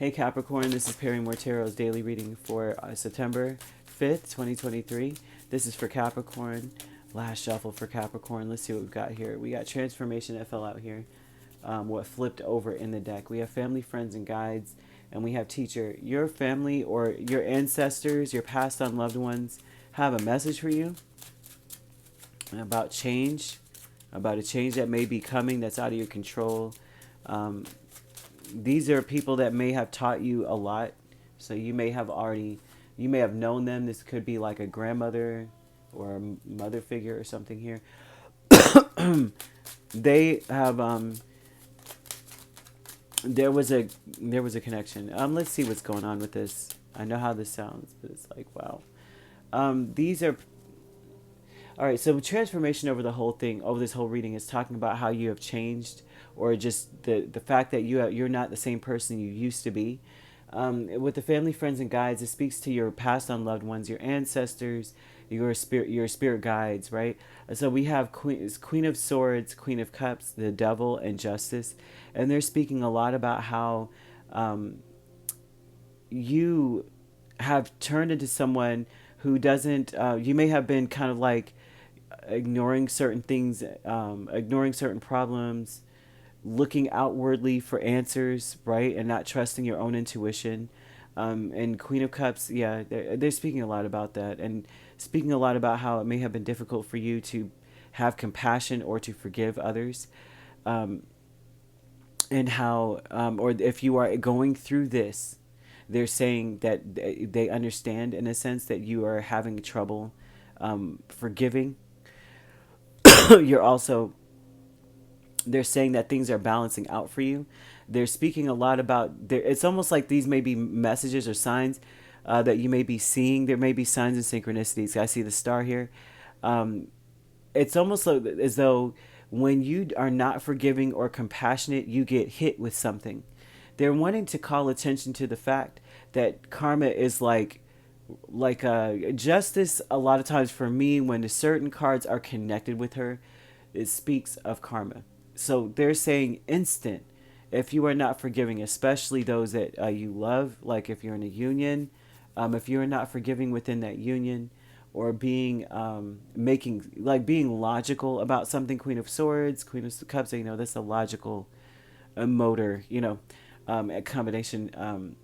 Hey Capricorn, this is Perrymore Tarot's daily reading for September 5th, 2023. This is for Capricorn. Last shuffle for Capricorn. Let's see what we've got here. We got transformation that fell out here. What flipped over in the deck. We have family, friends, and guides. And we have teacher. Your family or your ancestors, your passed on loved ones have a message for you about change. About a change that may be coming that's out of your control. These are people that may have taught you a lot. So you may have known them. This could be like a grandmother or a mother figure or something here. They have, there was a connection. Let's see what's going on with this. I know how this sounds, but it's like, wow. These are, all right, so transformation over the whole thing, over this whole reading is talking about how you have changed, or just the fact that you're not the same person you used to be. With the family, friends, and guides, it speaks to your passed on loved ones, your ancestors, your spirit guides, right? So we have Queen of Swords, Queen of Cups, the Devil, and Justice, and they're speaking a lot about how you have turned into someone who doesn't. You may have been kind of like ignoring certain things, ignoring certain problems, looking outwardly for answers, right, and not trusting your own intuition. And Queen of Cups, yeah, they're speaking a lot about that, and speaking a lot about how it may have been difficult for you to have compassion or to forgive others, and how, or if you are going through this, they're saying that they understand in a sense that you are having trouble forgiving. You're also, they're saying that things are balancing out for you. They're speaking a lot about, it's almost like these may be messages or signs that you may be seeing. There may be signs and synchronicities. I see the star here. It's almost like, as though when you are not forgiving or compassionate, you get hit with something. They're wanting to call attention to the fact that karma is like justice. A lot of times for me, when certain cards are connected with her, it speaks of karma. So they're saying instant. If you are not forgiving, especially those that you love, like if you're in a union, if you're not forgiving within that union, or being being logical about something. Queen of Swords, Queen of Cups, that's a logical motor, a combination.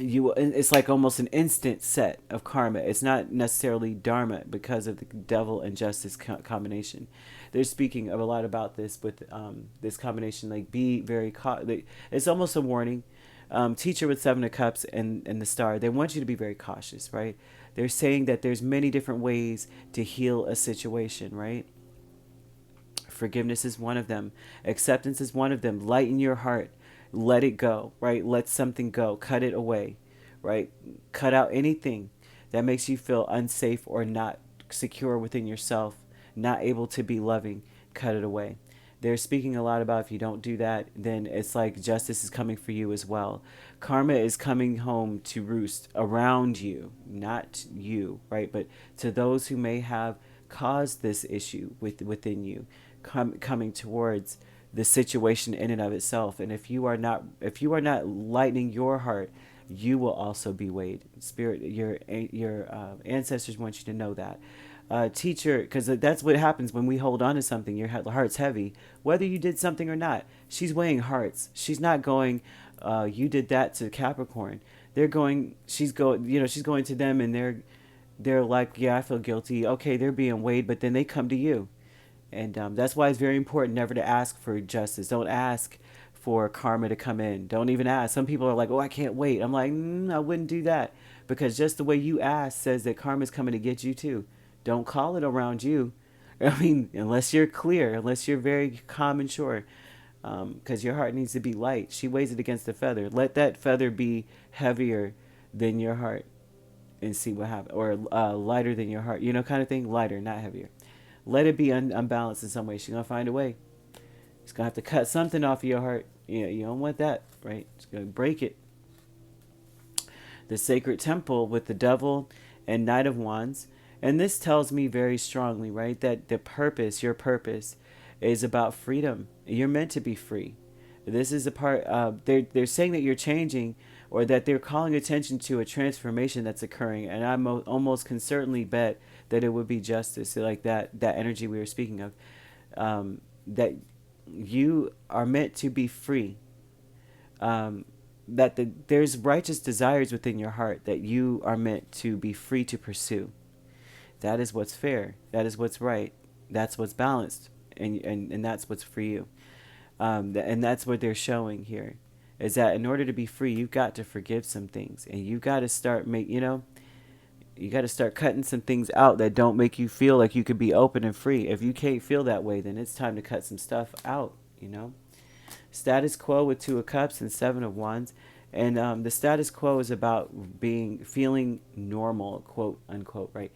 It's like almost an instant set of karma. It's not necessarily dharma because of the Devil and Justice combination. They're speaking a lot about this with this combination. Like, be very it's almost a warning. Teacher with Seven of Cups and the Star. They want you to be very cautious, right? They're saying that there's many different ways to heal a situation, right? Forgiveness is one of them. Acceptance is one of them. Lighten your heart. Let it go, right? Let something go. Cut it away, right? Cut out anything that makes you feel unsafe or not secure within yourself, not able to be loving. Cut it away. They're speaking a lot about if you don't do that, then it's like justice is coming for you as well. Karma is coming home to roost around you, not you, right? But to those who may have caused this issue within you, coming towards the situation in and of itself. And if you are not lightening your heart, you will also be weighed. Spirit, your ancestors want you to know that. Teacher, because that's what happens when we hold on to something. Your heart's heavy, whether you did something or not. She's weighing hearts. She's not going, you did that to Capricorn. She's going to them, and they're like, yeah, I feel guilty. Okay, they're being weighed, but then they come to you. And that's why it's very important never to ask for justice. Don't ask for karma to come in. Don't even ask. Some people are like, oh, I can't wait. I'm like, I wouldn't do that. Because just the way you ask says that karma's coming to get you too. Don't call it around you. I mean, unless you're clear, unless you're very calm and sure. Because your heart needs to be light. She weighs it against the feather. Let that feather be heavier than your heart and see what happens. Or lighter than your heart. Kind of thing. Lighter, not heavier. Let it be unbalanced in some way. She's going to find a way. She's going to have to cut something off of your heart. You don't want that, right? She's going to break it. The Sacred Temple with the Devil and Knight of Wands. And this tells me very strongly, right, that your purpose is about freedom. You're meant to be free. This is a part. They're saying that you're changing, or that they're calling attention to a transformation that's occurring. And I almost can certainly bet that it would be justice, so like that energy we were speaking of. That you are meant to be free. Um, that there's righteous desires within your heart that you are meant to be free to pursue. That is what's fair. That is what's right. That's what's balanced, and that's what's for you. And that's what they're showing here, is that in order to be free, you've got to forgive some things, and you've got to start you got to start cutting some things out that don't make you feel like you could be open and free. If you can't feel that way, then it's time to cut some stuff out. Status quo with Two of Cups and Seven of Wands. And the status quo is about feeling normal, quote unquote, right?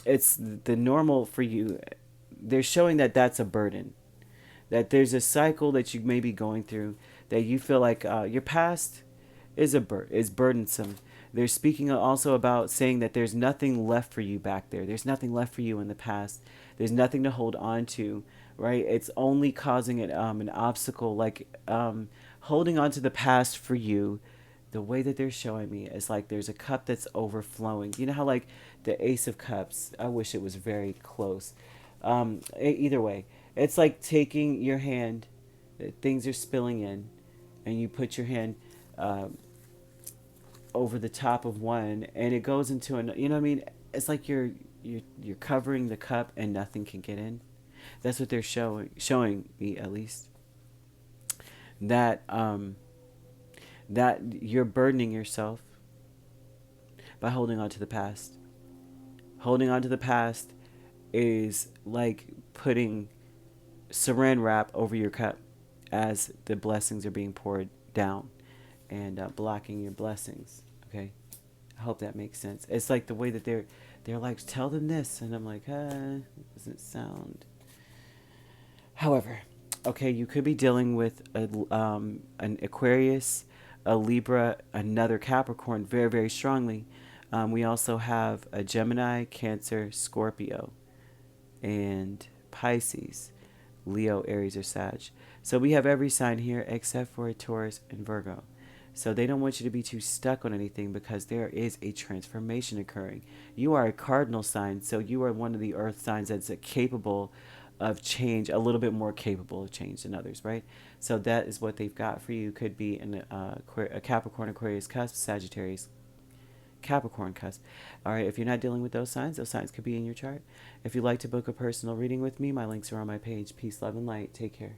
It's the normal for you. They're showing that that's a burden, that there's a cycle that you may be going through, that you feel like your past is burdensome. They're speaking also about saying that there's nothing left for you back there. There's nothing left for you in the past. There's nothing to hold on to, right? It's only causing an obstacle, like holding on to the past for you. The way that they're showing me is like there's a cup that's overflowing. You know how like the Ace of Cups, I wish it was very close. Either way, it's like taking your hand, things are spilling in, and you put your hand over the top of one, and it goes into an. You know what I mean? It's like you're covering the cup, and nothing can get in. That's what they're showing me, at least. That that you're burdening yourself by holding on to the past. Holding on to the past is like putting saran wrap over your cup as the blessings are being poured down, and blocking your blessings. Okay, I hope that makes sense. It's like the way that they're like, tell them this, and I'm like, doesn't sound. However, okay, you could be dealing with an Aquarius, a Libra, another Capricorn, very very strongly. We also have a Gemini, Cancer, Scorpio, and Pisces, Leo, Aries, or Sag. So we have every sign here except for a Taurus and Virgo. So they don't want you to be too stuck on anything, because there is a transformation occurring. You are a cardinal sign, so you are one of the earth signs that's capable of change, a little bit more capable of change than others, right? So that is what they've got for you. Could be a Capricorn, Aquarius cusp, Sagittarius, Capricorn cusp. All right, if you're not dealing with those signs could be in your chart. If you'd like to book a personal reading with me, my links are on my page. Peace, love, and light. Take care.